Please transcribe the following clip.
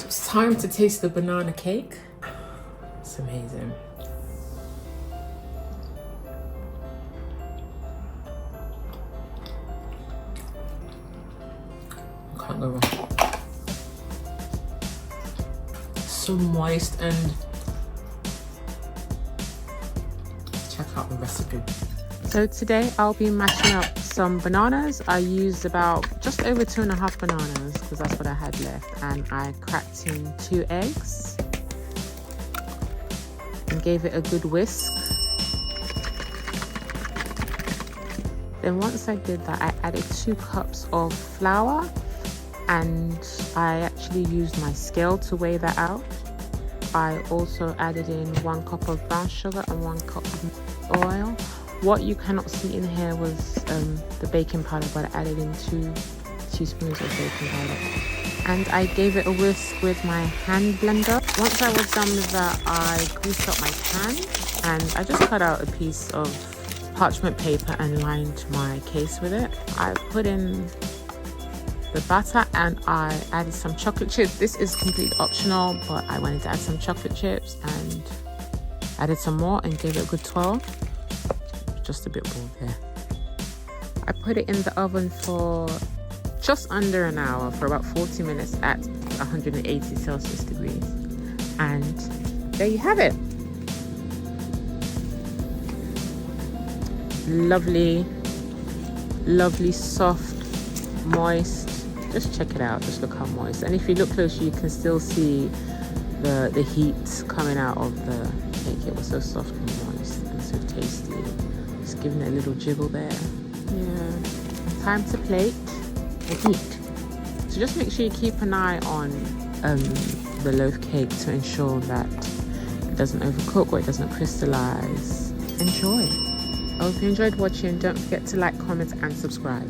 So it's time to taste the banana cake. It's amazing. Can't go wrong. So moist, and check out the recipe. So today I'll be mashing up some bananas. I used about just over 2.5 bananas because that's what I had left, and I cracked in 2 eggs and gave it a good whisk. Then once I did that, I added 2 cups of flour, and I actually used my scale to weigh that out. I also added in 1 cup of brown sugar and 1 cup of oil. What you cannot see in here was the baking powder, but I added in 2 teaspoons of baking powder. And I gave it a whisk with my hand blender. Once I was done with that, I greased up my pan, and I just cut out a piece of parchment paper and lined my case with it. I put in the batter and I added some chocolate chips. This is completely optional, but I wanted to add some chocolate chips and added some more and gave it a good twirl. Just a bit bold there. I put it in the oven for just under an hour, for about 40 minutes at 180 Celsius degrees. And there you have it. Lovely, lovely, soft, moist. Just check it out, just look how moist. And if you look closer, you can still see the heat coming out of the cake. It was so soft and moist and so tasty. Just giving it a little jiggle there. Yeah. Time to plate and eat. So just make sure you keep an eye on the loaf cake to ensure that it doesn't overcook or it doesn't crystallize. Enjoy. I hope you enjoyed watching. Don't forget to like, comment and subscribe.